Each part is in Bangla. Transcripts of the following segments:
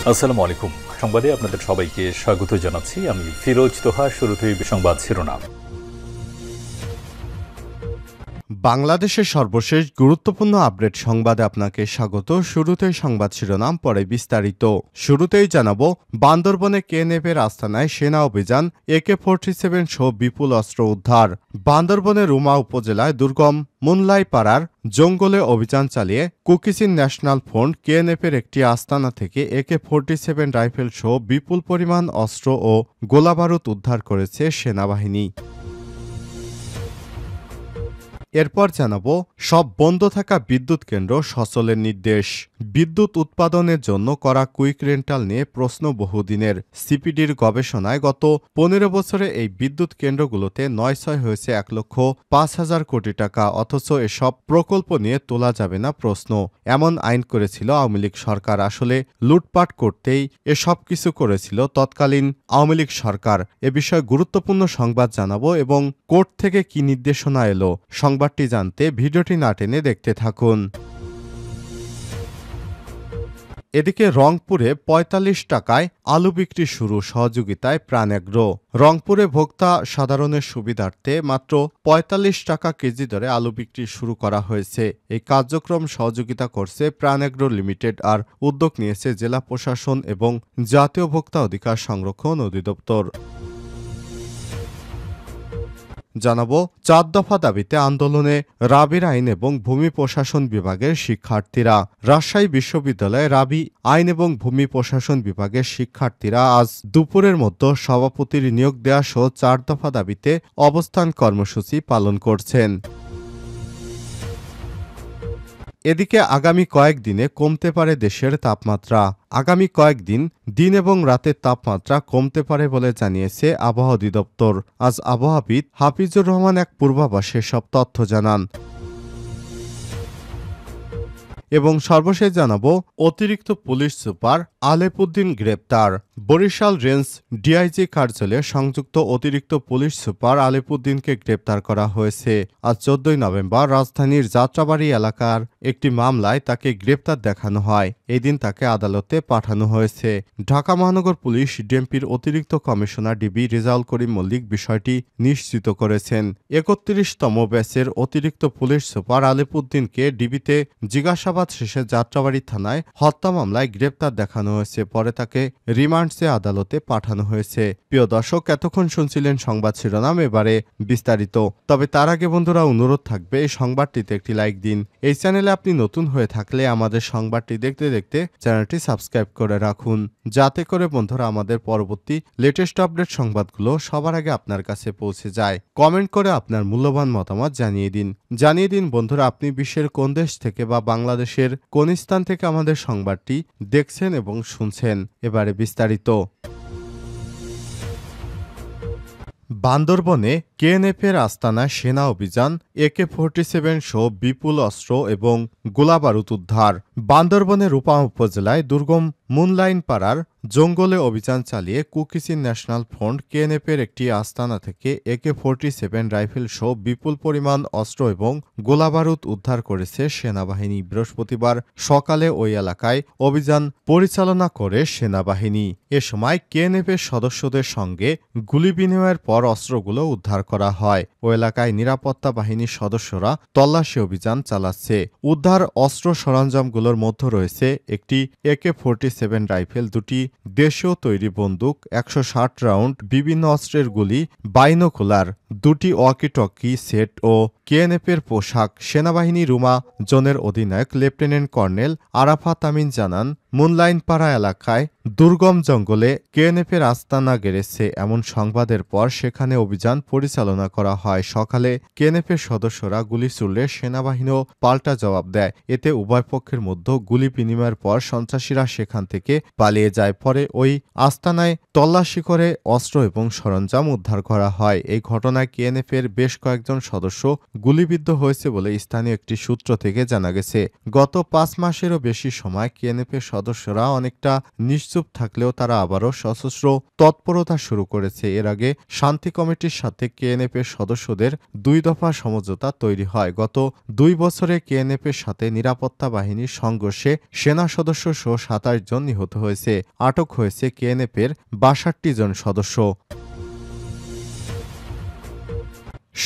আসসালামু আলাইকুম। সংবাদে আপনাদের সবাইকে স্বাগত জানাচ্ছি। আমি ফিরোজ তোহা। শুরুতেই সংবাদ শিরোনাম। বাংলাদেশের সর্বশেষ গুরুত্বপূর্ণ আপডেট সংবাদে আপনাকে স্বাগত। শুরুতেই সংবাদ শিরোনাম, পরে বিস্তারিত। শুরুতেই জানাবো, বান্দরবনে কেএনএফের আস্তানায় সেনা অভিযান, AK-47 সহ বিপুল অস্ত্র উদ্ধার। বান্দরবনের রুমা উপজেলায় দুর্গম মুনলাইপাড়ার জঙ্গলে অভিযান চালিয়ে কুকিচিন ন্যাশনাল ফ্রন্ট কেএনএফের একটি আস্তানা থেকে AK-47 রাইফেল সহ বিপুল পরিমাণ অস্ত্র ও গোলাবারুদ উদ্ধার করেছে সেনাবাহিনী। এরপর জানাবো, সব বন্ধ থাকা বিদ্যুৎ কেন্দ্র সচলের নির্দেশ। বিদ্যুৎ উৎপাদনের জন্য করা কুইক রেন্টাল নিয়ে প্রশ্ন বহুদিনের। সিপিডির গবেষণায় গত 15 বছরে এই বিদ্যুৎ কেন্দ্রগুলোতে নয়ছয় হয়েছে 1,05,000 কোটি টাকা, অথচ এসব প্রকল্প নিয়ে তোলা যাবে না প্রশ্ন। এমন আইন করেছিল আওয়ামী লীগ সরকার। আসলে লুটপাট করতেই এসব কিছু করেছিল তৎকালীন আওয়ামী লীগ সরকার। এ বিষয়ে গুরুত্বপূর্ণ সংবাদ জানাবো এবং কোর্ট থেকে কি নির্দেশনা এলো, সংবাদটি জানতে ভিডিওটি না টেনে দেখতে থাকুন। এদিকে রংপুরে ৪৫ টাকায় আলু বিক্রি শুরু, সহযোগিতায় প্রাণএগ্রো। রংপুরে ভোক্তা সাধারণের সুবিধার্থে মাত্র ৪৫ টাকা কেজি দরে আলু বিক্রি শুরু করা হয়েছে। এই কার্যক্রম সহযোগিতা করছে প্রাণএগ্রো লিমিটেড আর উদ্যোগ নিয়েছে জেলা প্রশাসন এবং জাতীয় ভোক্তা অধিকার সংরক্ষণ অধিদপ্তর। জানাবো, ৪ দফা দাবিতে আন্দোলনে রাবির আইন এবং ভূমি প্রশাসন বিভাগের শিক্ষার্থীরা। রাজশাহী বিশ্ববিদ্যালয়ে রাবি আইন এবং ভূমি প্রশাসন বিভাগের শিক্ষার্থীরা আজ দুপুরের মধ্যে সভাপতির নিয়োগ দেওয়া সহ ৪ দফা দাবিতে অবস্থান কর্মসূচি পালন করছেন। এদিকে আগামী কয়েকদিনে কমতে পারে দেশের তাপমাত্রা। আগামী কয়েকদিন দিন এবং রাতের তাপমাত্রা কমতে পারে বলে জানিয়েছে আবহাওয়া অধিদপ্তর। আজ আবহাওয়াবিদ হাফিজুর রহমান এক পূর্বাভাসে সব তথ্য জানান। এবং সর্বশেষ জানাবো, অতিরিক্ত পুলিশ সুপার আলেপুদ্দিন গ্রেপ্তার। বরিশাল রেঞ্জ ডিআইজি কার্যালয়ে সংযুক্ত অতিরিক্ত পুলিশ সুপার আলেপুদ্দিনকে গ্রেপ্তার করা হয়েছে। আজ 14 নভেম্বর রাজধানীর যাত্রাবাড়ি এলাকার একটি মামলায় তাকে গ্রেপ্তার দেখানো হয়। এই দিন তাকে আদালতে পাঠানো হয়েছে। ঢাকা মহানগর পুলিশ ডিএমপির অতিরিক্ত কমিশনার ডিবি রেজাউল করিম মল্লিক বিষয়টি নিশ্চিত করেছেন। 31তম ব্যাচের অতিরিক্ত পুলিশ সুপার আলেপুদ্দিনকে ডিবিতে জিজ্ঞাসাবাদ শেষে যাত্রাবাড়ি থানায় হত্যা মামলায় গ্রেপ্তার দেখানো হয়েছে। পরে তাকে রিমান্ডে আদালতে পাঠানো হয়েছে। প্রিয় দর্শক, এতক্ষণ শুনছিলেন সংবাদ শিরোনাম, এবারে বিস্তারিত। তবে তার আগে বন্ধুরা, অনুরোধ থাকবে এই সংবাদটিতে একটি লাইক দিন। এই চ্যানেলে আপনি নতুন হয়ে থাকলে আমাদের সংবাদটি দেখতে দেখতে চ্যানেলটি সাবস্ক্রাইব করে রাখুন, যাতে করে বন্ধুরা আমাদের পরবর্তী লেটেস্ট আপডেট সংবাদগুলো সবার আগে আপনার কাছে পৌঁছে যায়। কমেন্ট করে আপনার মূল্যবান মতামত জানিয়ে দিন বন্ধুরা, আপনি বিশ্বের কোন দেশ থেকে বা বাংলাদেশের কোন স্থান থেকে আমাদের সংবাদটি দেখছেন এবং শুনছেন। এবারে বিস্তারিত। বান্দরবনে কেএনএফের আস্তানায় সেনা অভিযান, AK-47 সহ বিপুল অস্ত্র এবং গোলাবারুদ উদ্ধার। বান্দরবনের রূপা উপজেলায় দুর্গম মুনলাইন পাড়ার জঙ্গলে অভিযান চালিয়ে কুকিচিন ন্যাশনাল ফ্রন্ট কেএনএফের একটি আস্তানা থেকে AK-47 রাইফেল সহ বিপুল পরিমাণ অস্ত্র এবং গোলাবারুদ উদ্ধার করেছে সেনাবাহিনী। বৃহস্পতিবার সকালে ওই এলাকায় অভিযান পরিচালনা করে সেনাবাহিনী। এ সময় কেএনএফের সদস্যদের সঙ্গে গুলি বিনিময়ের পর অস্ত্রগুলো উদ্ধার করা হয়। ওই এলাকায় নিরাপত্তা বাহিনীর সদস্যরা তল্লাশি অভিযান চালাচ্ছে। উদ্ধার অস্ত্র সরঞ্জামগুলোর মধ্যে রয়েছে একটি AK-47 রাইফেল, দুটি দেশীয় তৈরি বন্দুক, 160 রাউন্ড বিভিন্ন অস্ত্রের গুলি, বাইনোকুলার, দুটি ওয়াকি-টকি সেট ও কেএনএফের পোশাক। সেনাবাহিনী রুমা জোনের অধিনায়ক লেফটেন্যান্ট কর্নেল আরাফাত আমিন জানান, মুনলাইনপাড়া এলাকায় দুর্গম জঙ্গলে কেএনএফের আস্তানা গেড়েছে এমন সংবাদের পর সেখানে অভিযান পরিচালনা করা হয়। সকালে কেএনএফের সদস্যরা গুলি ছুড়লে সেনাবাহিনীও পাল্টা জবাব দেয়। এতে উভয় পক্ষের মধ্যে গুলি বিনিময়ের পর সন্ত্রাসীরা সেখান থেকে পালিয়ে যায়। পরে ওই আস্তানায় তল্লাশি করে অস্ত্র এবং সরঞ্জাম উদ্ধার করা হয়। এই ঘটনায় কেএনএফের বেশ কয়েকজন সদস্য গুলিবিদ্ধ হয়েছে বলে স্থানীয় একটি সূত্র থেকে জানা গেছে। গত 5 মাসেরও বেশি সময় কেএনএফের সদস্যরা অনেকটা নিশ্চুপ চুপ থাকলেও তারা আবারও সশস্ত্র তৎপরতা শুরু করেছে। এর আগে শান্তি কমিটির সাথে কেএনএফের সদস্যদের 2 দফা সমঝোতা তৈরি হয়। গত 2 বছরে কেএনএফের সাথে নিরাপত্তা বাহিনীর সংঘর্ষে সেনা সদস্য সহ 27 জন নিহত হয়েছে। আটক হয়েছে কেএনএফের 62 জন সদস্য।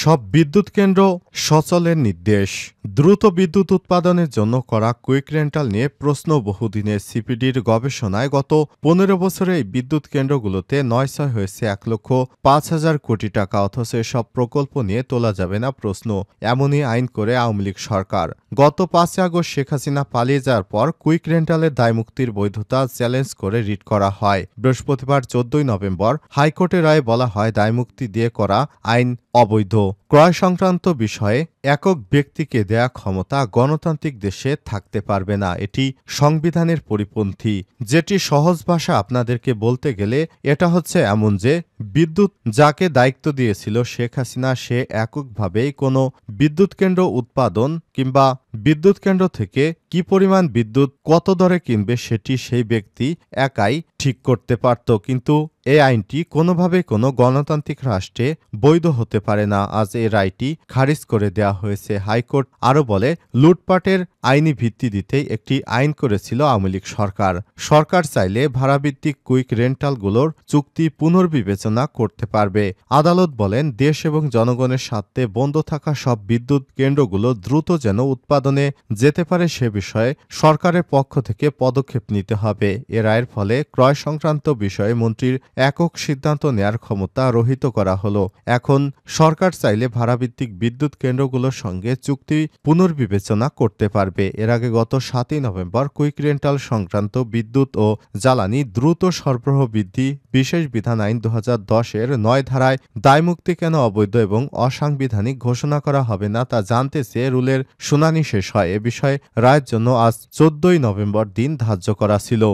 সব বিদ্যুৎ কেন্দ্র সচলের নির্দেশ। দ্রুত বিদ্যুৎ উৎপাদনের জন্য করা কুইক রেন্টাল নিয়ে প্রশ্ন বহুদিনের সিপিডির গবেষণায় গত 15 বছরে এই বিদ্যুৎ কেন্দ্রগুলোতে নয়ছয় হয়েছে 1,05,000 কোটি টাকা। অথচ এসব প্রকল্প নিয়ে তোলা যাবে না প্রশ্ন, এমনই আইন করে আওয়ামী লীগ সরকার। গত 5 আগস্ট শেখ হাসিনা পালিয়ে যাওয়ার পর কুইক রেন্টালের দায়মুক্তির বৈধতা চ্যালেঞ্জ করে রিট করা হয়। বৃহস্পতিবার 14 নভেম্বর হাইকোর্টের রায়ে বলা হয় দায়মুক্তি দিয়ে করা আইন অবৈধ। ক্রয় সংক্রান্ত বিষয়ে একক ব্যক্তিকে দেয়া ক্ষমতা গণতান্ত্রিক দেশে থাকতে পারবে না, এটি সংবিধানের পরিপন্থী। যেটি সহজ ভাষা আপনাদেরকে বলতে গেলে এটা হচ্ছে এমন যে বিদ্যুৎ যাকে দায়িত্ব দিয়েছিল শেখ হাসিনা সে এককভাবেই কোনো বিদ্যুৎ কেন্দ্র উৎপাদন কিংবা বিদ্যুৎ কেন্দ্র থেকে কি পরিমাণ বিদ্যুৎ কত দরে কিনবে সেটি সেই ব্যক্তি একাই ঠিক করতে পারত। কিন্তু এই আইনটি কোনোভাবে কোনো গণতান্ত্রিক রাষ্ট্রে বৈধ হতে পারে না। আজ এই রায়টি খারিজ করে দেওয়া হয়েছে। হাইকোর্ট আরও বলে লুটপাটের আইনি ভিত্তি দিতেই একটি আইন করেছিল আওয়ামী লীগ সরকার। সরকার চাইলে ভাড়াভিত্তিক কুইক রেন্টালগুলোর চুক্তি পুনর্বিবেচনা করতে পারবে। আদালত বলেন দেশ এবং জনগণের স্বার্থে বন্ধ থাকা সব বিদ্যুৎ কেন্দ্রগুলো দ্রুত যেন উৎপাদনে যেতে পারে সে বিষয়ে সরকারের পক্ষ থেকে পদক্ষেপ নিতে হবে। এ রায়ের ফলে ক্রয় সংক্রান্ত বিষয়ে মন্ত্রীর একক সিদ্ধান্ত নেয়ার ক্ষমতা রহিত করা হলো। এখন সরকার চাইলে ভাড়াভিত্তিক বিদ্যুৎ কেন্দ্রগুলোর সঙ্গে চুক্তি পুনর্বিবেচনা করতে পারবে। এর আগে গত 7 নভেম্বর কুইক রেন্টাল সংক্রান্ত বিদ্যুৎ ও জ্বালানি দ্রুত সরবরাহ বৃদ্ধি বিশেষ বিধান আইন 2010-এর 9 ধারায় দায়মুক্তি কেন অবৈধ এবং অসাংবিধানিক ঘোষণা করা হবে না তা জানতে চেয়ে রুলের শুনানি শেষ হয়। এ বিষয়ে রায়ের জন্য আজ 14 নভেম্বর দিন ধার্য করা ছিল।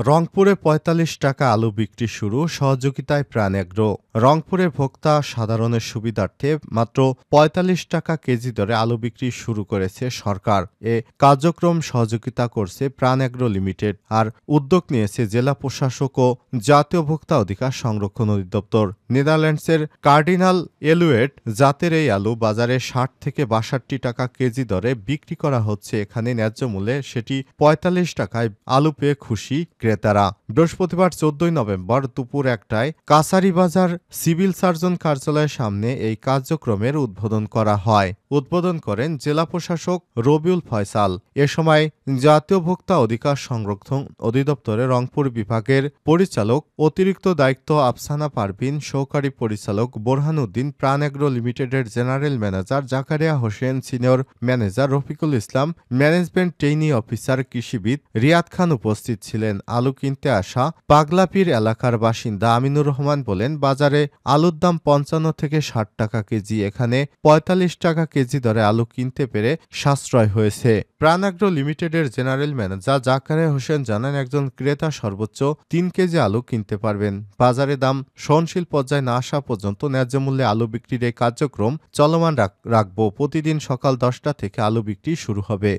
রংপুরে ৪৫ টাকা আলু বিক্রি শুরু, সহযোগিতায় প্রাণ এগ্রো। রংপুরে ভোক্তা সাধারণের সুবিধার্থে মাত্র ৪৫ টাকা কেজি দরে আলু বিক্রি শুরু করেছে সরকার। এ কার্যক্রম সহযোগিতা করছে প্রাণ এগ্রো লিমিটেড। আর উদ্যোগ নিয়েছে জেলা প্রশাসক ও জাতীয় ভোক্তা অধিকার সংরক্ষণ অধিদপ্তর। নেদারল্যান্ডসের কার্ডিনাল এলুয়েট জাতের এই আলু বাজারে ৬০ থেকে ৬২ টাকা কেজি দরে বিক্রি করা হচ্ছে। এখানে ন্যায্য মূল্যে সেটি ৪৫ টাকায় আলু পেয়ে খুশি ক্রেতারা। বৃহস্পতিবার 14 নভেম্বর দুপুর 1টায় কাছারিবাজার সিভিল সার্জন কার্যালয়ের সামনে এই কার্যক্রমের উদ্বোধন করা হয়। উদ্বোধন করেন জেলা প্রশাসক রবিউল ফয়সাল। এ সময় জাতীয় ভোক্তা অধিকার সংরক্ষণ অধিদপ্তরের রংপুর বিভাগের পরিচালক অতিরিক্ত দায়িত্ব আফসানা পারভিন, সহকারী পরিচালক বোরহান উদ্দিন, প্রাণ এগ্রো লিমিটেডের general manager Zakaria Hossain, senior manager Rafiqul Islam, management trainee officer কৃষিবিদ রিয়াদ খান উপস্থিত ছিলেন। আলু কিনতে আসা পাগলাপীর এলাকার বাসিন্দা আমিনুর রহমান বলেন, বাজারে আলুর দাম ৫৫ থেকে ৬০ টাকা কেজি, এখানে ৪৫ টাকা কেজি দরে আলু কিনতে পেরে সাশ্রয় হয়েছে। প্রাণ এগ্রো লিমিটেডের জেনারেল ম্যানেজার জাকারিয়া হোসেন জানান, একজন ক্রেতা সর্বোচ্চ ৩ কেজি আলু কিনতে পারবেন। বাজারে দাম সহনশীল পর্যায়ে না আসা পর্যন্ত ন্যায্য মূল্যে আলু বিক্রির এই কার্যক্রম চলমান রাখব। প্রতিদিন সকাল 10টা থেকে আলু বিক্রি শুরু হবে।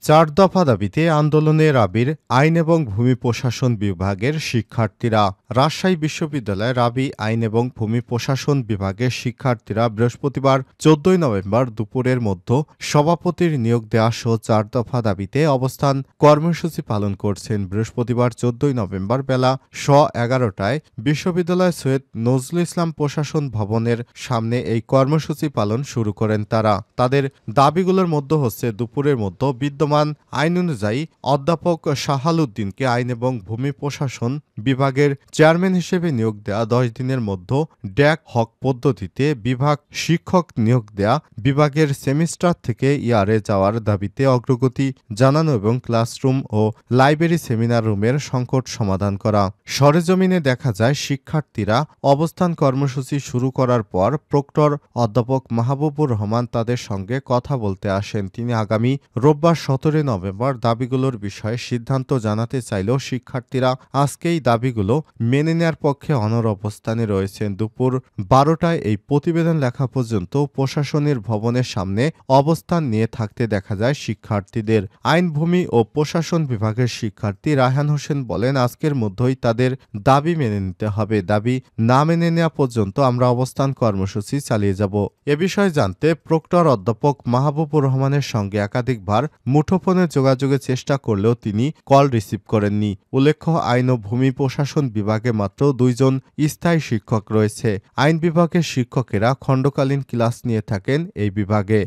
4 দফা দাবিতে আন্দোলনে রাবির আইন এবং ভূমি প্রশাসন বিভাগের শিক্ষার্থীরা। রাজশাহী বিশ্ববিদ্যালয়ের রাবি আইন এবং ভূমি প্রশাসন বিভাগের শিক্ষার্থীরা বৃহস্পতিবার 14 নভেম্বর দুপুরের মধ্যে সভাপতির নিয়োগ দেওয়া সহ 4 দফা দাবিতে অবস্থান কর্মসূচি পালন করছেন। বৃহস্পতিবার 14 নভেম্বর বেলা 11:30টায় বিশ্ববিদ্যালয় সৈয়দ নজরুল ইসলাম প্রশাসন ভবনের সামনে এই কর্মসূচি পালন শুরু করেন তারা। তাদের দাবিগুলোর মধ্যে হচ্ছে দুপুরের মধ্যে বিদ্যমান আইন অনুযায়ী অধ্যাপক শাহাল উদ্দিনকে আইন এবং ভূমি প্রশাসন বিভাগের চেয়ারম্যান হিসেবে নিয়োগ দেয়া, 10 দিনের মধ্যে ড্যাক হক পদ্ধতিতে বিভাগ শিক্ষক নিয়োগ দেয়া, বিভাগের সেমিস্টার থেকে ইয়ারে যাওয়ার দাবিতে অগ্রগতি জানানো এবং ক্লাসরুম ও লাইব্রেরি সেমিনার রুমের সংকট সমাধান করা। সরেজমিনে দেখা যায় শিক্ষার্থীরা অবস্থান কর্মসূচি শুরু করার পর প্রক্টর অধ্যাপক মাহবুবুর রহমান তাদের সঙ্গে কথা বলতে আসেন। তিনি আগামী রোববার 17 নভেম্বর দাবিগুলোর বিষয়ে সিদ্ধান্ত জানাতে চাইলেও শিক্ষার্থীরা আজকেই দাবিগুলো মেনে নেয়ার পক্ষে অনড় অবস্থানে রয়েছেন। দুপুর 12টায় এই প্রতিবেদন লেখা পর্যন্ত প্রশাসনের ভবনের সামনে অবস্থান নিয়ে থাকতে দেখা যায় শিক্ষার্থীদের। আইন, ভূমি ও প্রশাসন বিভাগের শিক্ষার্থী রায়হান হোসেন বলেন, আজকের মধ্যেই তাদের দাবি মেনে নিতে হবে। দাবি না মেনে নেওয়া পর্যন্ত আমরা অবস্থান কর্মসূচি চালিয়ে যাব। এ বিষয়ে জানতে প্রক্টর অধ্যাপক মাহবুবুর রহমানের সঙ্গে একাধিকবার মুঠোফোনে যোগাযোগের চেষ্টা করলেও তিনি কল রিসিভ করেননি। উল্লেখ্য, আইন ও ভূমি প্রশাসন বিভাগে মাত্র 2 জন স্থায়ী শিক্ষক রয়েছে। আইন বিভাগের শিক্ষকেরা খণ্ডকালীন ক্লাস নিয়ে থাকেন এই বিভাগে।